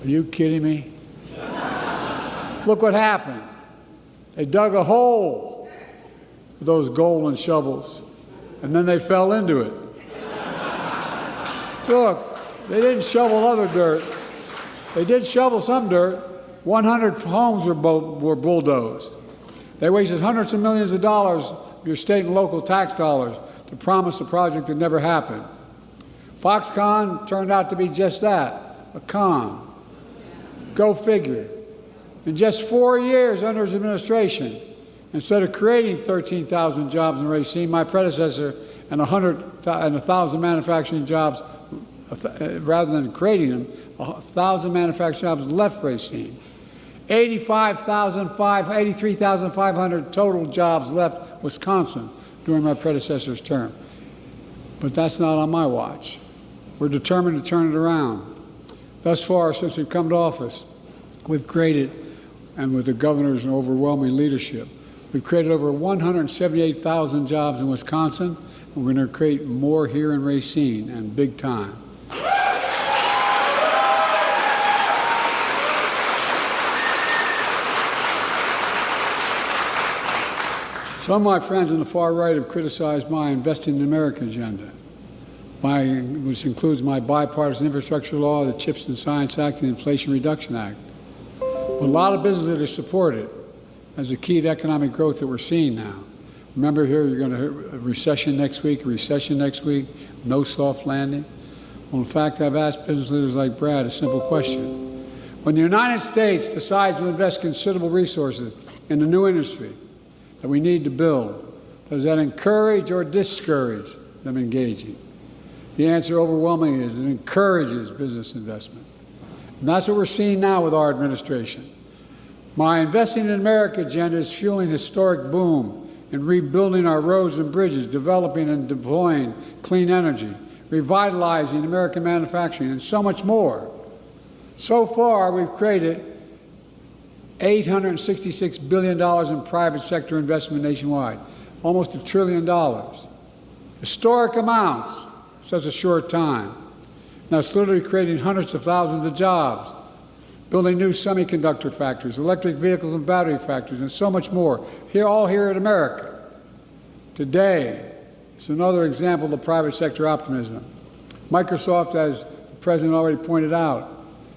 you kidding me? Look what happened. They dug a hole with those golden shovels, and then they fell into it. Look, they didn't shovel other dirt. They did shovel some dirt. 100 homes were bulldozed. They wasted hundreds of millions of dollars of your state and local tax dollars to promise a project that never happened. Foxconn turned out to be just that, a con. Go figure. In just 4 years under his administration, instead of creating 13,000 jobs in Racine, my predecessor, and 1,000 manufacturing jobs, rather than creating them, 1,000 manufacturing jobs left Racine. 83,500 total jobs left Wisconsin during my predecessor's term. But that's not on my watch. We're determined to turn it around. Thus far, since we've come to office, we've created, and with the governor's overwhelming leadership, we've created over 178,000 jobs in Wisconsin, and we're going to create more here in Racine, and big time. Some of my friends on the far right have criticized my Investing in America agenda, which includes my bipartisan infrastructure law, the CHIPS and Science Act, and the Inflation Reduction Act. But a lot of business leaders support it as a key to economic growth that we're seeing now. Remember here, you're going to hear a recession next week, no soft landing. Well, in fact, I've asked business leaders like Brad a simple question. When the United States decides to invest considerable resources in a new industry that we need to build, does that encourage or discourage them engaging? The answer overwhelmingly is it encourages business investment. And that's what we're seeing now with our administration. My Investing in America agenda is fueling historic boom in rebuilding our roads and bridges, developing and deploying clean energy, revitalizing American manufacturing, and so much more. So far, we've created $866 billion in private sector investment nationwide, almost $1 trillion. Historic amounts in such a short time. Now it's literally creating hundreds of thousands of jobs, building new semiconductor factories, electric vehicles and battery factories, and so much more, all here in America. Today, it's another example of the private sector optimism. Microsoft, as the President already pointed out,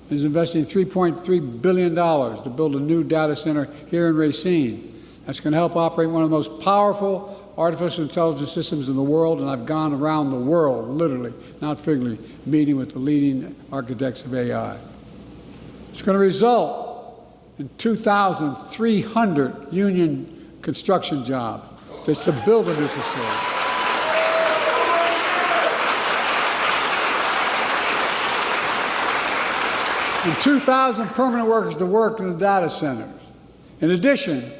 is investing $3.3 billion to build a new data center here in Racine. That's going to help operate one of the most powerful artificial intelligence systems in the world, and I've gone around the world, literally, not figuratively, meeting with the leading architects of AI. It's going to result in 2,300 union construction jobs just to build a new facility. And 2,000 permanent workers to work in the data centers. In addition,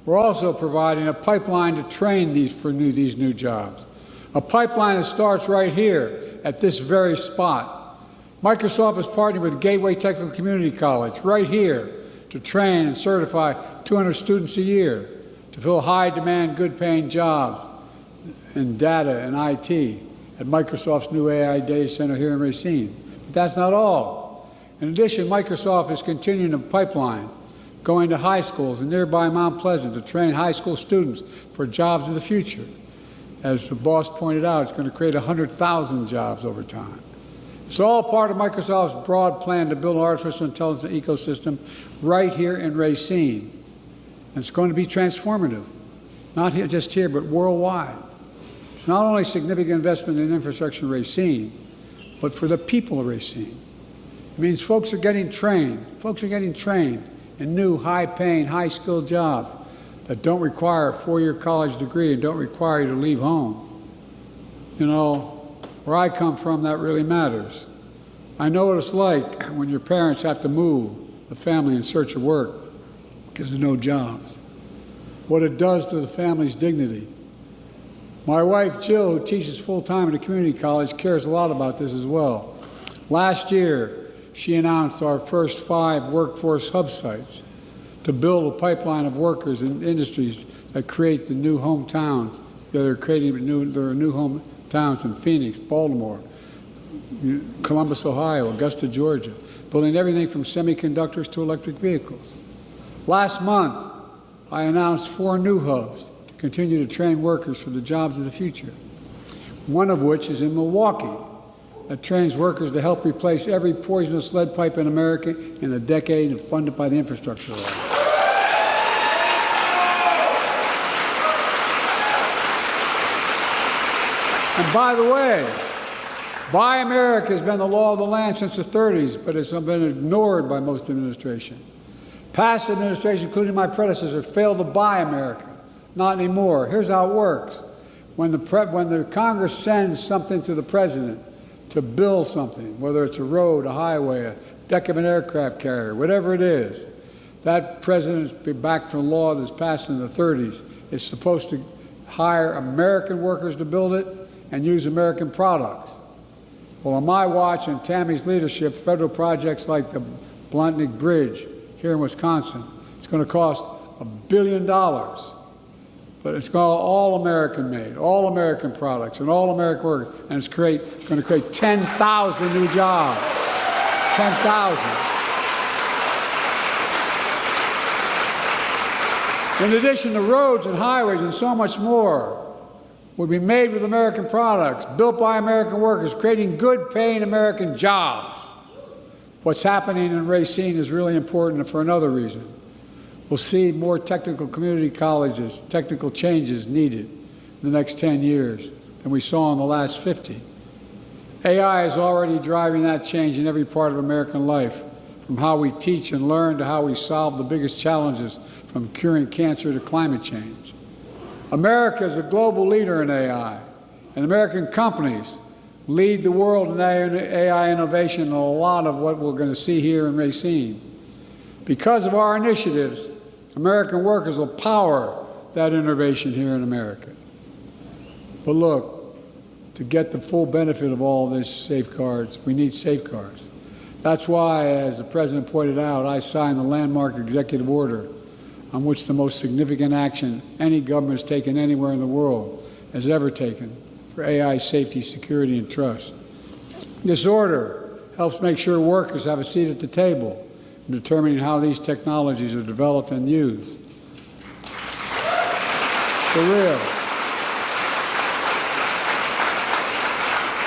we're also providing a pipeline to train these new jobs. A pipeline that starts right here at this very spot. Microsoft is partnering with Gateway Technical Community College right here to train and certify 200 students a year to fill high-demand, good-paying jobs in data and IT at Microsoft's new AI data center here in Racine. But that's not all. In addition, Microsoft is continuing a pipeline going to high schools in nearby Mount Pleasant to train high school students for jobs of the future. As the boss pointed out, it's going to create 100,000 jobs over time. It's all part of Microsoft's broad plan to build an artificial intelligence ecosystem right here in Racine. And it's going to be transformative, not just here, but worldwide. It's not only significant investment in infrastructure in Racine, but for the people of Racine. It means folks are getting trained. Folks are getting trained in new, high-paying, high-skilled jobs that don't require a four-year college degree and don't require you to leave home. You know, where I come from, that really matters. I know what it's like when your parents have to move the family in search of work because there's no jobs. What it does to the family's dignity. My wife, Jill, who teaches full-time at a community college, cares a lot about this as well. Last year, she announced our first 5 workforce hub sites to build a pipeline of workers and industries that create the new hometowns. There are new hometowns in Phoenix, Baltimore, Columbus, Ohio, Augusta, Georgia. building everything from semiconductors to electric vehicles. Last month, I announced 4 new hubs to continue to train workers for the jobs of the future, one of which is in Milwaukee, that trains workers to help replace every poisonous lead pipe in America in a decade and funded by the infrastructure law. And by the way, Buy America has been the law of the land since the 30s, but it's been ignored by most administration. Past administrations, including my predecessor, failed to buy America. Not anymore. Here's how it works. When the Congress sends something to the president to build something, whether it's a road, a highway, a deck of an aircraft carrier, whatever it is, that president, back from a law that's passed in the 30s, is supposed to hire American workers to build it and use American products. Well, on my watch and Tammy's leadership, federal projects like the Bluntnick Bridge here in Wisconsin, it's going to cost $1 billion. But it's all American made, all American products, and all American workers, and it's going to create 10,000 new jobs. 10,000. In addition to roads and highways and so much more would be made with American products, built by American workers, creating good-paying American jobs. What's happening in Racine is really important for another reason. We'll see more technical community colleges, technical changes needed in the next 10 years than we saw in the last 50. AI is already driving that change in every part of American life, from how we teach and learn to how we solve the biggest challenges, from curing cancer to climate change. America is a global leader in AI, and American companies lead the world in AI innovation and a lot of what we're going to see here in Racine. Because of our initiatives, American workers will power that innovation here in America. But look, to get the full benefit of all these safeguards, we need safeguards. That's why, as the President pointed out, I signed the landmark executive order on which the most significant action any government has taken anywhere in the world has ever taken for AI safety, security, and trust. This order helps make sure workers have a seat at the table in determining how these technologies are developed and used. For real.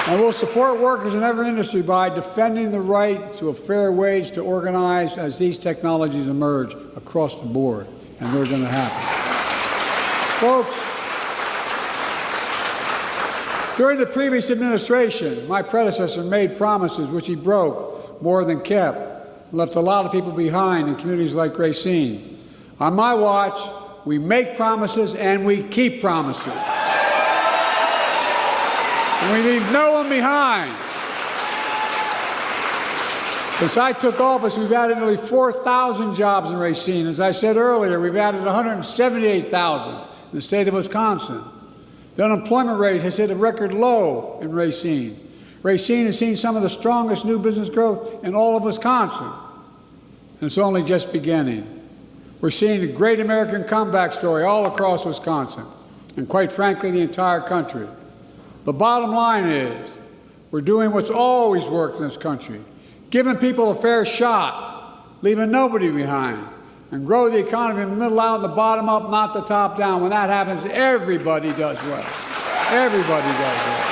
And we'll support workers in every industry by defending the right to a fair wage to organize as these technologies emerge across the board, and they're going to happen. Folks, during the previous administration, my predecessor made promises which he broke more than kept, left a lot of people behind in communities like Racine. On my watch, we make promises and we keep promises. And we leave no one behind. Since I took office, we've added nearly 4,000 jobs in Racine. As I said earlier, we've added 178,000 in the state of Wisconsin. The unemployment rate has hit a record low in Racine. Racine has seen some of the strongest new business growth in all of Wisconsin. And it's only just beginning. We're seeing a great American comeback story all across Wisconsin, and quite frankly, the entire country. The bottom line is, we're doing what's always worked in this country, giving people a fair shot, leaving nobody behind, and grow the economy in the middle out and the bottom up, not the top down. When that happens, everybody does well. Everybody does well.